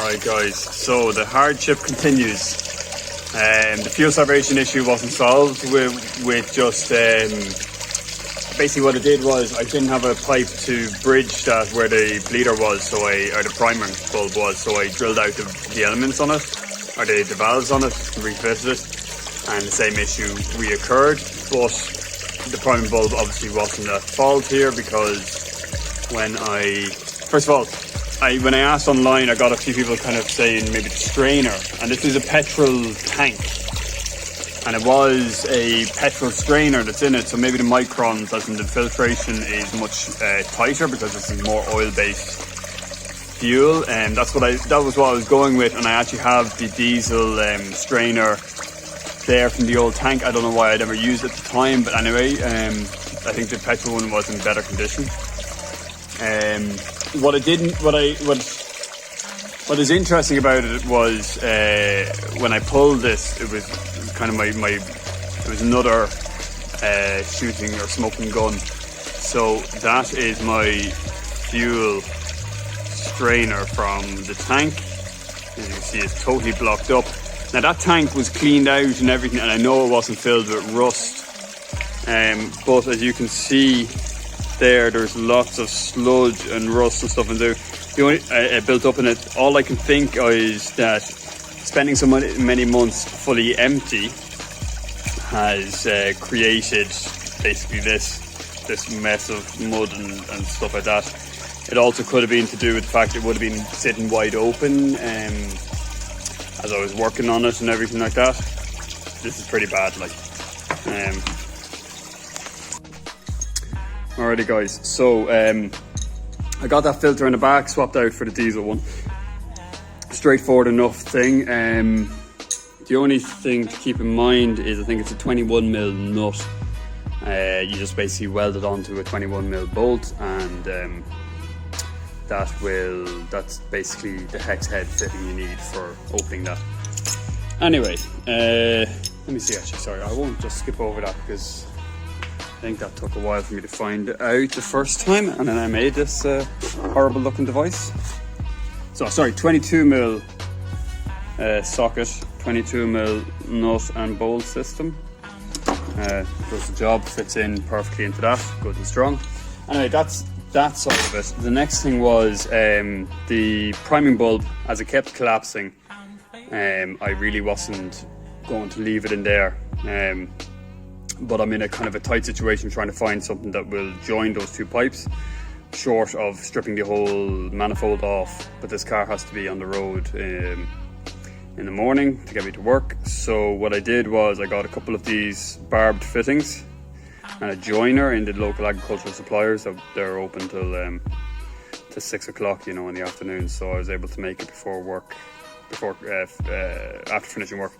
Alright guys, so the hardship continues. The fuel starvation issue wasn't solved with just basically what it did was I didn't have a pipe to bridge that where the bleeder was, or the primer bulb was, so I drilled out the elements on it, or the valves on it, refitted it, and the same issue reoccurred. But the priming bulb obviously wasn't at fault here, because when I asked online, I got a few people kind of saying maybe the strainer, and this is a petrol tank, and it was a petrol strainer that's in it, so maybe the microns, as in the filtration, is much tighter because this is more oil-based fuel, and that was what I was going with. And I actually have the diesel strainer there from the old tank. I don't know why I'd ever used it at the time, but anyway, I think the petrol one was in better condition. What is interesting about it was when I pulled this, it was kind of it was another shooting or smoking gun. So that is my fuel strainer from the tank. As you can see, it's totally blocked up. Now that tank was cleaned out and everything, and I know it wasn't filled with rust, but as you can see there's lots of sludge and rust and stuff, and the only built up in it. All I can think is that spending so many months fully empty has created basically this mess of mud and stuff like that. It also could have been to do with the fact it would have been sitting wide open as I was working on it and everything like that. This is pretty bad, like. Alrighty guys, so I got that filter in the back swapped out for the diesel one. Straightforward enough thing. The only thing to keep in mind is I think it's a 21mm nut. You just basically weld it onto a 21mm bolt, and that's basically the hex head fitting you need for opening that. Anyway, let me see, actually, sorry, I won't just skip over that because I think that took a while for me to find out the first time, and then I made this horrible looking device. So sorry, 22mm socket, 22mm nut and bolt system. Does the job, fits in perfectly into that, good and strong. Anyway, that's that side of it. The next thing was the priming bulb. As it kept collapsing, I really wasn't going to leave it in there. But I'm in a kind of a tight situation trying to find something that will join those two pipes, short of stripping the whole manifold off. But this car has to be on the road in the morning to get me to work. So what I did was I got a couple of these barbed fittings and a joiner in the local agricultural suppliers. They're open till 6 o'clock, in the afternoon. So I was able to make it after finishing work.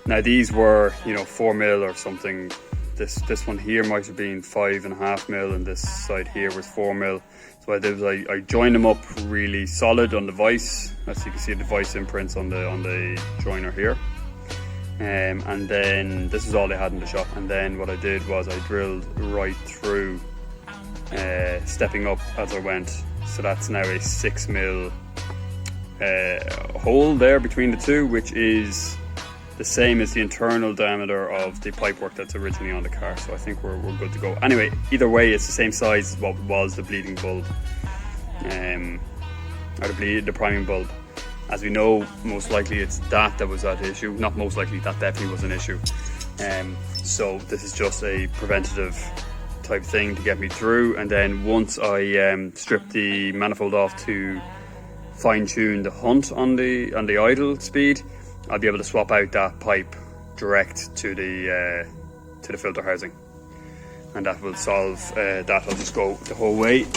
Now these were, 4mm or something. This one here might have been 5.5mm, and this side here was 4mm. So what I did was I joined them up really solid on the vise. As you can see, the vise imprints on the joiner here. And then this is all they had in the shop. And then what I did was I drilled right through, stepping up as I went. So that's now a 6mm hole there between the two, which is the same as the internal diameter of the pipework that's originally on the car. So I think we're good to go. Anyway, either way, it's the same size as what was the bleeding bulb, or the priming bulb. As we know, most likely it's that was that issue. Not most likely, that definitely was an issue. So this is just a preventative type thing to get me through. And then once I strip the manifold off to fine tune the hunt on the idle speed, I'll be able to swap out that pipe direct to the filter housing, and that will solve that. I'll just go the whole way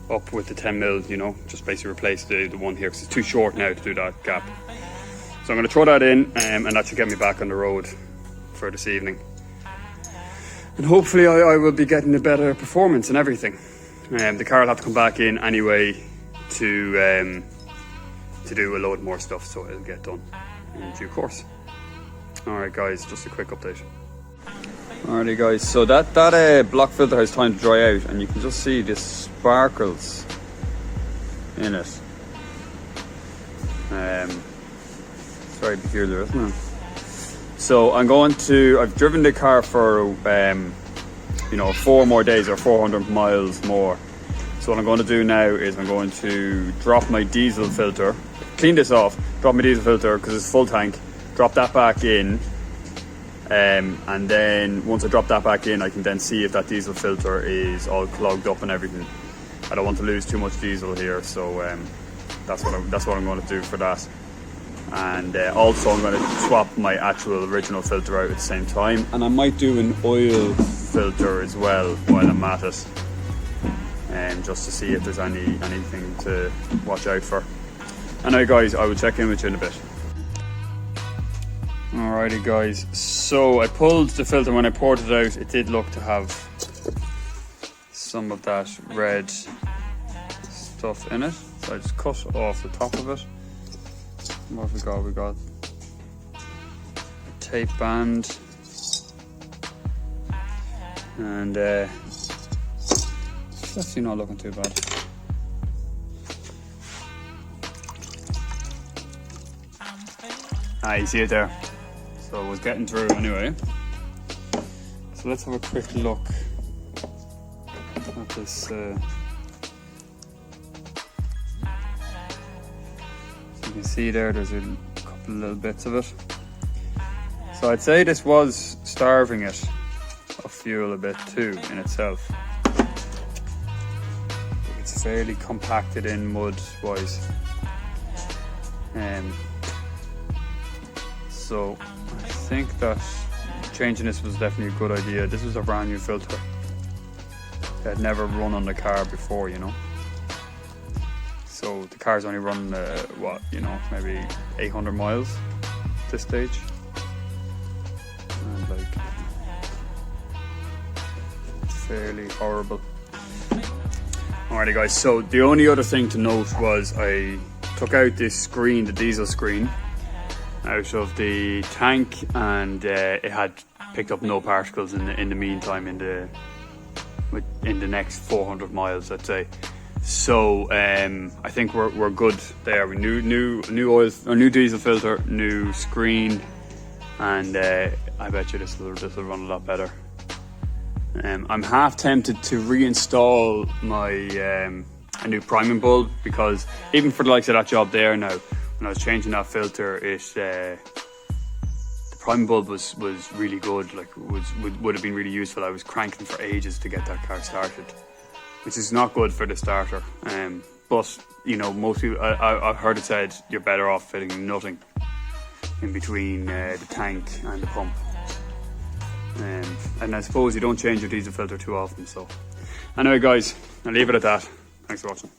up with the 10mm, just basically replace the one here because it's too short now to do that gap. So I'm going to throw that in, and that should get me back on the road for this evening. And hopefully I will be getting a better performance and everything. The car will have to come back in anyway to do a load more stuff, so it'll get done in due course. Alright guys, just a quick update. Alrighty guys, so that block filter has time to dry out, and you can just see the sparkles in it. It's very peculiar, isn't it? So I've driven the car for 4 more days or 400 miles more. So what I'm going to do now is I'm going to drop my diesel filter, clean this off, drop my diesel filter because it's full tank, drop that back in, and then once I drop that back in, I can then see if that diesel filter is all clogged up and everything. I don't want to lose too much diesel here, so that's what I'm going to do for that. And also I'm going to swap my actual original filter out at the same time, and I might do an oil filter as well while I'm at it, just to see if there's anything to watch out for. Anyway guys, I will check in with you in a bit. Alrighty guys, so I pulled the filter. When I poured it out, it did look to have some of that red stuff in it, so I just cut off the top of it. What have we got? We got a tape band, and it's actually not looking too bad. You see it there. So it was getting through anyway. So let's have a quick look at this. You can see there's a couple little bits of it. So I'd say this was starving it of fuel a bit too in itself. It's fairly compacted in mud wise. So I think that changing this was definitely a good idea. This was a brand new filter that had never run on the car before, you know. So the car's only run maybe 800 miles at this stage, and like it's fairly horrible. Alrighty guys, so the only other thing to note was I took out this screen, the diesel screen, out of the tank, and it had picked up no particles in the meantime in the next 400 miles, I'd say. So I think we're good there. We new oil or new diesel filter, new screen, and I bet you this will run a lot better. I'm half tempted to reinstall my a new priming bulb, because even for the likes of that job there now, when I was changing that filter, the priming bulb was really good. Like would have been really useful. I was cranking for ages to get that car started, which is not good for the starter. But you know, most people, I've heard it said you're better off fitting nothing in between the tank and the pump. And I suppose you don't change your diesel filter too often. So anyway guys, I'll leave it at that. Thanks for watching.